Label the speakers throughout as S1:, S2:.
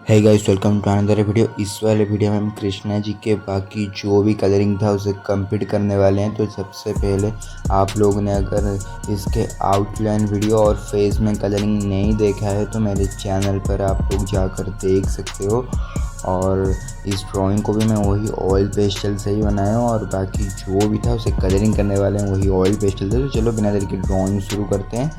S1: है guys, welcome to another video. इस वाले वीडियो में हम कृष्णा जी के बाकी जो भी कलरिंग था उसे कंप्लीट करने वाले हैं। तो सबसे पहले आप लोगों ने अगर इसके आउटलाइन वीडियो और फेस में कलरिंग नहीं देखा है तो मेरे चैनल पर आप लोग जाकर देख सकते हो। और इस ड्राइंग को भी मैं वही ऑयल पेस्टल से ही बनाया हूँ और बाकी जो भी था उसे कलरिंग करने वाले हैं वही ऑयल पेस्टल से। तो चलो बिना देर के ड्राइंग शुरू करते हैं।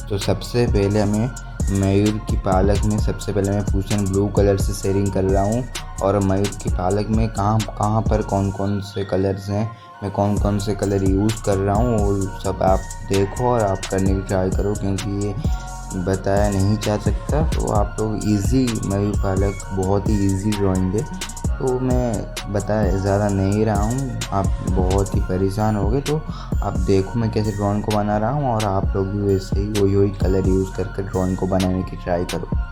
S1: तो सबसे पहले हमें मयूर की पालक में सबसे पहले मैं फूशन ब्लू कलर से शेयरिंग कर रहा हूँ। और मयूर की पालक में कहाँ पर कौन कौन से कलर्स हैं, मैं कौन कौन से कलर यूज़ कर रहा हूँ वो सब आप देखो और आप करने की ट्राई करो, क्योंकि ये बताया नहीं जा सकता। तो आप लोग इजी, मयूर पालक बहुत ही इजी ड्राइंग है, तो मैं बताया ज़्यादा नहीं रहा हूँ। आप बहुत ही परेशान हो गए तो आप देखो मैं कैसे ड्राइंग को बना रहा हूँ और आप लोग भी वैसे ही वही कलर यूज़ करके ड्राइंग को बनाने की ट्राई करो।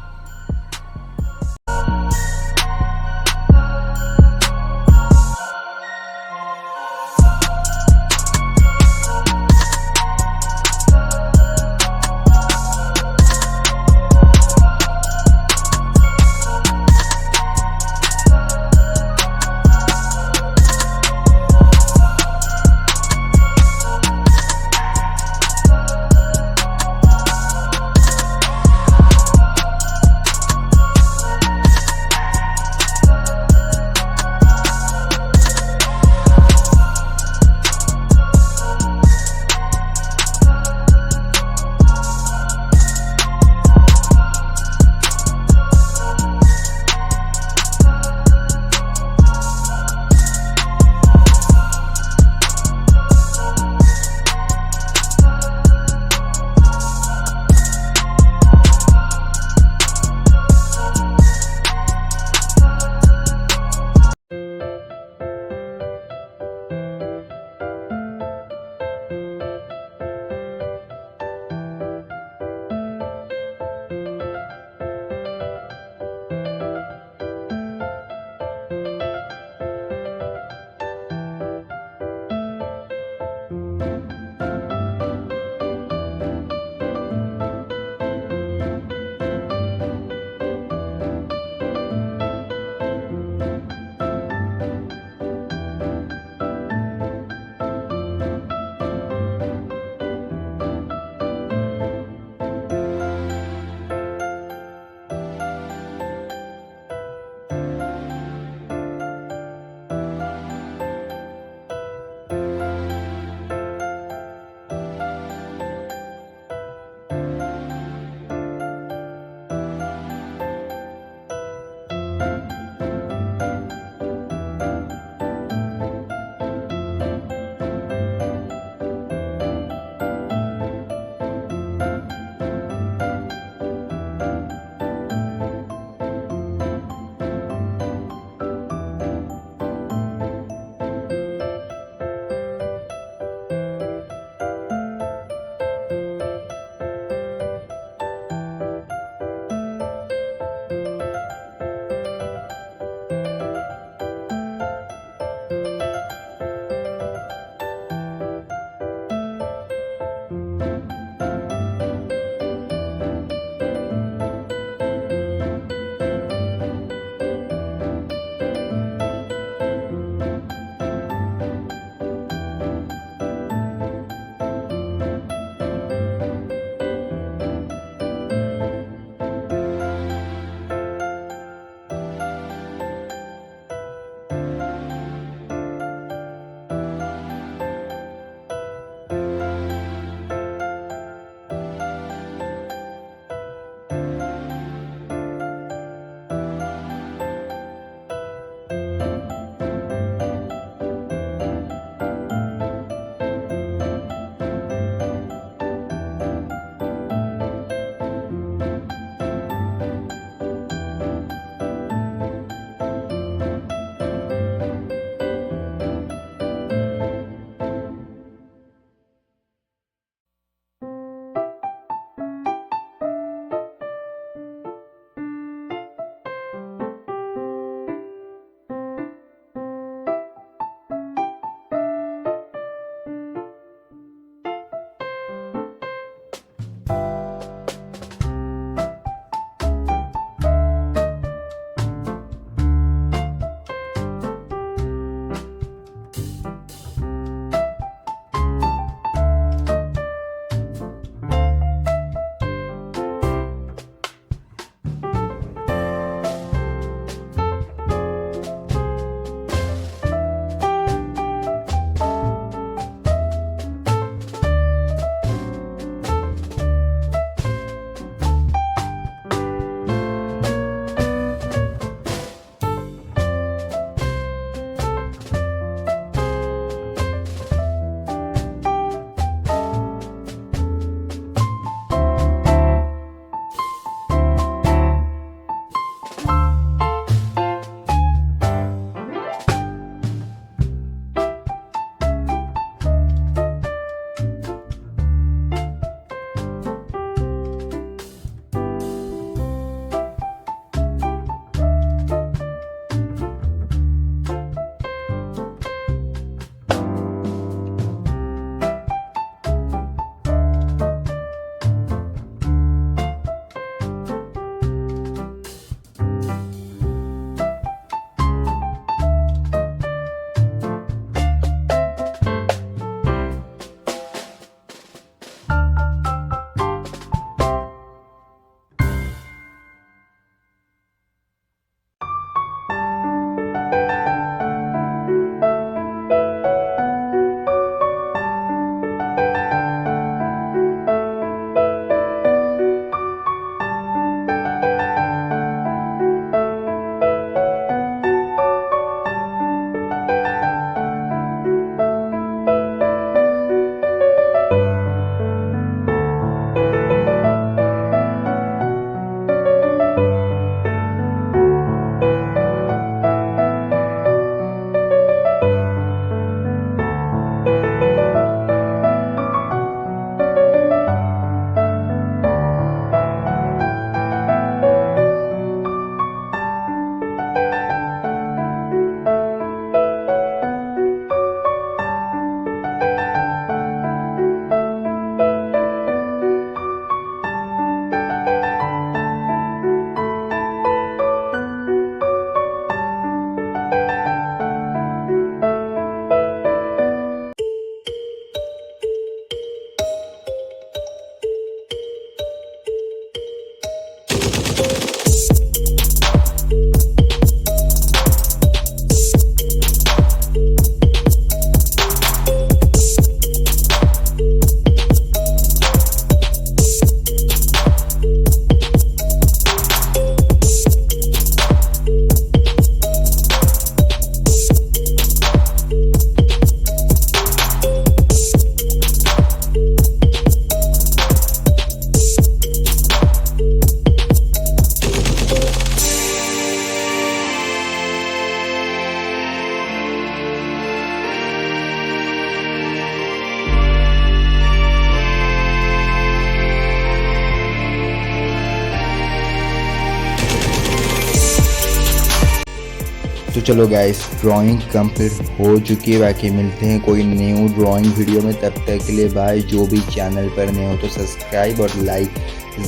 S1: तो चलो गाइस, ड्राइंग कंप्लीट हो चुकी है। बाकी मिलते हैं कोई न्यू ड्राइंग वीडियो में, तब तक के लिए बाय। जो भी चैनल पर नए हो तो सब्सक्राइब और लाइक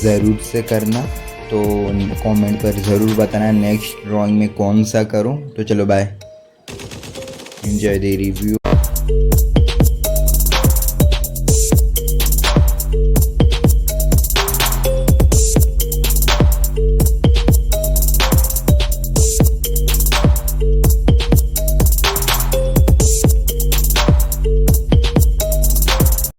S1: ज़रूर से करना। तो कमेंट पर ज़रूर बताना नेक्स्ट ड्राइंग में कौन सा करूं। तो चलो बाय, एंजॉय द रिव्यू।